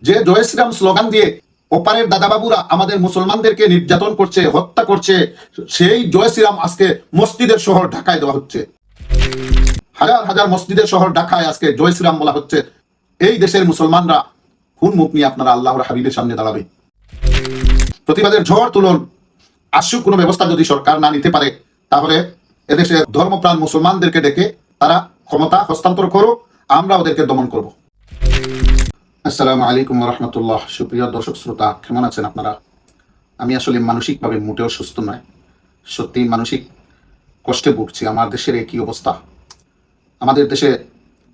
যে জয় শ্রীরাম স্লোগান দিয়ে ওপারের দাদাবাবুরা আমাদের মুসলমানদেরকে নির্যাতন করছে, হত্যা করছে, সেই জয় শ্রীরাম আজকে মসজিদের শহর ঢাকায় দেওয়া হচ্ছে। হাজার হাজার মসজিদের শহর ঢাকায় আজকে জয় শ্রীরাম বলা হচ্ছে। এই দেশের মুসলমানরা কোন মুখ নিয়ে আপনারা আল্লাহর হাবিবের সামনে দাঁড়াবে? প্রতিবাদের ঝড় তুলুন। আশু কোনো ব্যবস্থা যদি সরকার না নিতে পারে, তাহলে এদেশের ধর্মপ্রাণ মুসলমানদেরকে ডেকে তারা ক্ষমতা হস্তান্তর করুক, আমরা ওদেরকে দমন করব। আসসালামু আলাইকুম রহমতুল্লাহ। সুপ্রিয় দর্শক শ্রোতা, কেমন আছেন আপনারা? আমি আসলে মানসিকভাবে মোটেও সুস্থ নয়, সত্যি মানসিক কষ্টে ভুগছি। আমার দেশের একই অবস্থা। আমাদের দেশে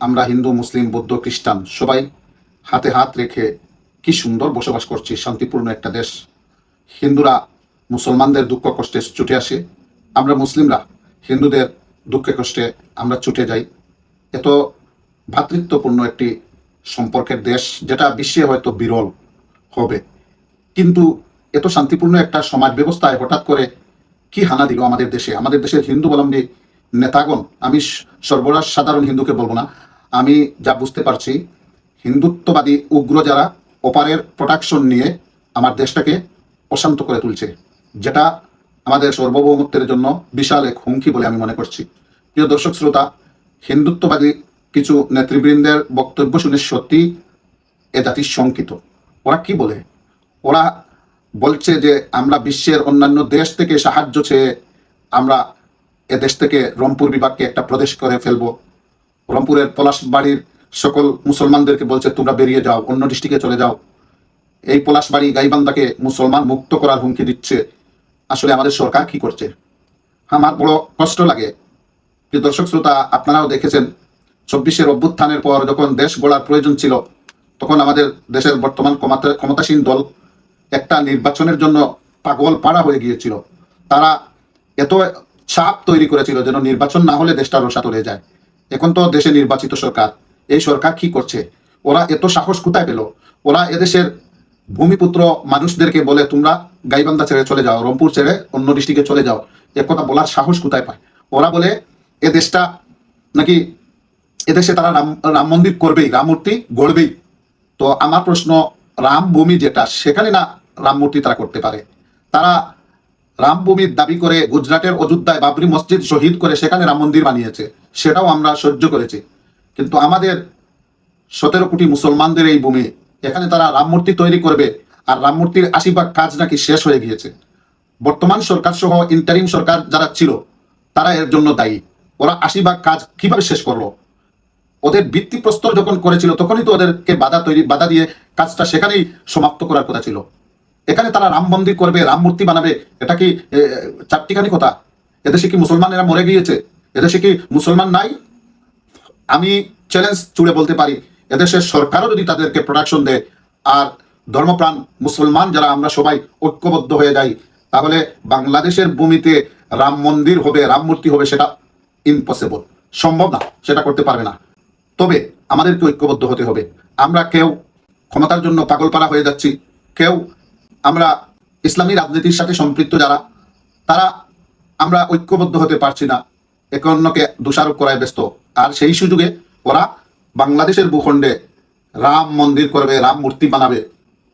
আমরা হিন্দু, মুসলিম, বৌদ্ধ, খ্রিস্টান সবাই হাতে হাত রেখে কি সুন্দর বসবাস করছি, শান্তিপূর্ণ একটা দেশ। হিন্দুরা মুসলমানদের দুঃখ কষ্টে ছুটে আসে, আমরা মুসলিমরা হিন্দুদের দুঃখে কষ্টে আমরা ছুটে যাই। এত ভ্রাতৃত্বপূর্ণ একটি সম্পর্কের দেশ, যেটা বিশ্বে হয়তো বিরল হবে। কিন্তু এত শান্তিপূর্ণ একটা সমাজ ব্যবস্থায় হঠাৎ করে কি হানা দিল আমাদের দেশে? আমাদের দেশের হিন্দুবলম্বী নেতাগণ, আমি সর্বরাস সাধারণ হিন্দুকে বলবো না, আমি যা বুঝতে পারছি, হিন্দুত্ববাদী উগ্র যারা ওপারের প্রোটেকশন নিয়ে আমার দেশটাকে অশান্ত করে তুলছে, যেটা আমাদের সার্বভৌমত্বের জন্য বিশাল এক হুমকি বলে আমি মনে করছি। প্রিয় দর্শক শ্রোতা, হিন্দুত্ববাদী কিছু নেতৃবৃন্দের বক্তব্য শুনে সত্যি এ জাতি শঙ্কিত। ওরা কি বলে? ওরা বলছে যে আমরা বিশ্বের অন্যান্য দেশ থেকে সাহায্য চেয়ে আমরা এ দেশ থেকে রংপুর বিভাগকে একটা প্রদেশ করে ফেলবো। রংপুরের পলাশবাড়ির সকল মুসলমানদেরকে বলছে তোমরা বেরিয়ে যাও, অন্য ডিস্ট্রিক্টে চলে যাও। এই পলাশবাড়ি গাইবান্ধাকে মুসলমান মুক্ত করার হুমকি দিচ্ছে। আসলে আমাদের সরকার কি করছে? আমার বড় কষ্ট লাগে। প্রিয় দর্শক শ্রোতা, আপনারাও দেখেছেন 24-এর অভ্যুত্থানের পর যখন দেশ গড়ার প্রয়োজন ছিল, তখন আমাদের দেশের বর্তমান ক্ষমতাসীন দল একটা নির্বাচনের জন্য পাগল পাড়া হয়ে গিয়েছিল। তারা এত চাপ তৈরি করেছিল যেন নির্বাচন না হলে দেশটা রসাতলে যায়। এখন তো দেশে নির্বাচিত সরকার, এই সরকার কি করছে? ওরা এত সাহস কোথায় পেল? ওরা এদেশের ভূমিপুত্র মানুষদেরকে বলে তোমরা গাইবান্ধা ছেড়ে চলে যাও, রংপুর ছেড়ে অন্য ডিস্ট্রিক্টে চলে যাও। একথা বলার সাহস কোথায় পায়? ওরা বলে এ দেশটা নাকি, এদেশে তারা রাম মন্দির করবেই, রাম মূর্তি গড়বেই। তো আমার প্রশ্ন, রাম ভূমি যেটা, সেখানে না রাম মূর্তি তারা করতে পারে? তারা রাম ভূমির দাবি করে গুজরাটের অযোধ্যায় বাবরি মসজিদ শহীদ করে সেখানে রাম মন্দির বানিয়েছে, সেটাও আমরা সহ্য করেছি। কিন্তু আমাদের 17 কোটি মুসলমানদের এই ভূমি, এখানে তারা রাম মূর্তি তৈরি করবে, আর রাম মূর্তির 80% কাজ নাকি শেষ হয়ে গিয়েছে। বর্তমান সরকার সহ ইন্টারিম সরকার যারা ছিল তারা এর জন্য দায়ী। ওরা 80% কাজ কিভাবে শেষ করলো? ওদের ভিত্তিপ্রস্তর যখন করেছিল তখনই তো ওদেরকে বাধা দিয়ে কাজটা সেখানেই সমাপ্ত করার কথা ছিল। এখানে তারা রাম মন্দির করবে, রাম মূর্তি বানাবে, এটা কি চারটিখানি কথা? এদেশে কি মুসলমানেরা মরে গিয়েছে? এদেশে কি মুসলমান নাই? আমি চ্যালেঞ্জ ছুড়ে বলতে পারি, এদেশের সরকারও যদি তাদেরকে প্রোটেকশন দেয় আর ধর্মপ্রাণ মুসলমান যারা আমরা সবাই ঐক্যবদ্ধ হয়ে যাই, তাহলে বাংলাদেশের ভূমিতে রাম মন্দির হবে, রাম মূর্তি হবে, সেটা ইম্পসিবল, সম্ভব না, সেটা করতে পারবে না। তবে আমাদেরকে ঐক্যবদ্ধ হতে হবে। আমরা কেউ ক্ষমতার জন্য পাগলপাড়া হয়ে যাচ্ছি, কেউ আমরা ইসলামী রাজনীতির সাথে সম্পৃক্ত যারা, তারা আমরা ঐক্যবদ্ধ হতে পারছি না, একে অন্যকে দোষারোপ করায় ব্যস্ত। আর সেই সুযোগে ওরা বাংলাদেশের ভূখণ্ডে রাম মন্দির করবে, রাম মূর্তি বানাবে।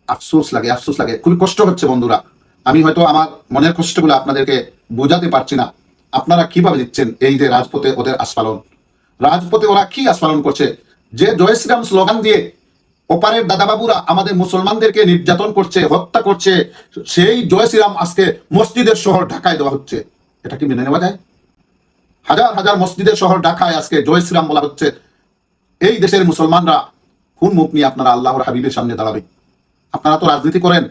আফসোস লাগে, আফসোস লাগে, খুবই কষ্ট হচ্ছে বন্ধুরা। আমি হয়তো আমার মনের কষ্টগুলো আপনাদেরকে বোঝাতে পারছি না। আপনারা কিভাবে দিচ্ছেন এই যে রাজপথে ওদের আস্ফালন? রাজপথে ওরা কি আস্ফালন করছে? যে জয় শ্রীরাম স্লোগান দিয়ে ওপারের দাদাবাবুরা আমাদের মুসলমানদেরকে নির্যাতন করছে, হত্যা করছে, সেই জয় শ্রীরাম আজকে মসজিদের শহর ঢাকায় দেওয়া হচ্ছে। এটা কি মেনে নেওয়া যায়? হাজার হাজার মসজিদের শহর ঢাকায় আজকে জয় শ্রীরাম বলা হচ্ছে। এই দেশের মুসলমানরা কোন মুখ নিয়ে আপনারা আল্লাহর হাবিবের সামনে দাঁড়াবে? আপনারা তো রাজনীতি করেন,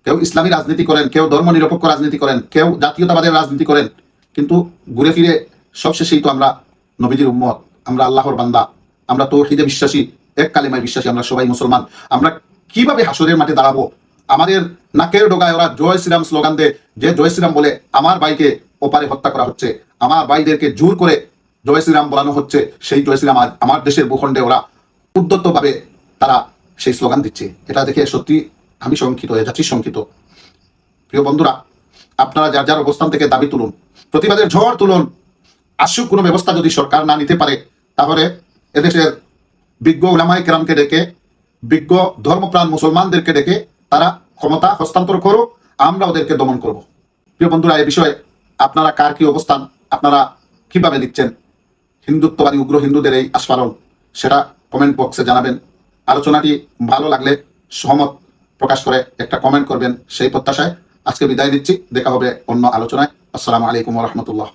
কেউ ইসলামী রাজনীতি করেন, কেউ ধর্ম নিরপেক্ষ রাজনীতি করেন, কেউ জাতীয়তাবাদের রাজনীতি করেন, কিন্তু ঘুরে ফিরে সবশেষেই তো আমরা নবীজির উম্মত, আমরা আল্লাহর বান্দা, আমরা তাওহীদে বিশ্বাসী, এক কালিমায় বিশ্বাসী, আমরা সবাই মুসলমান। আমরা কিভাবে হাসরের মাঠে দাঁড়াবো? আমাদের নাকের ডগায় ওরা জয় শ্রীরাম স্লোগান দেয়, যে জয় শ্রীরাম বলে আমার ভাইকে ওপারে হত্যা করা হচ্ছে, আমার ভাইদেরকে জোর করে জয় শ্রীরাম বলানো হচ্ছে। সেই জয় শ্রীরাম আমার দেশের ভূখণ্ডে ওরা উদ্যতভাবে তারা সেই স্লোগান দিচ্ছে। এটা দেখে সত্যি আমি শঙ্কিত হয়ে যাচ্ছি, শঙ্কিত। প্রিয় বন্ধুরা, আপনারা যার যার অবস্থান থেকে দাবি তুলুন, প্রতিবাদের ঝড় তুলুন। আশু কোনো ব্যবস্থা যদি সরকার না নিতে পারে, তাহলে এদেশের বিজ্ঞ উলামায়ে কেরামকে ডেকে বিজ্ঞ ধর্মপ্রাণ মুসলমানদেরকে ডেকে তারা ক্ষমতা হস্তান্তর করুক, আমরা ওদেরকে দমন করব। প্রিয় বন্ধুরা, এই বিষয়ে আপনারা কার কি অবস্থান, আপনারা কিভাবে দেখছেন হিন্দুত্ববাদী উগ্র হিন্দুদের এই আস্ফালন, সেটা কমেন্ট বক্সে জানাবেন। আলোচনাটি ভালো লাগলে সহমত প্রকাশ করে একটা কমেন্ট করবেন, সেই প্রত্যাশায় আজকে বিদায় নিচ্ছি। দেখা হবে অন্য আলোচনায়। আসসালামু আলাইকুম ওয়া রাহমাতুল্লাহ।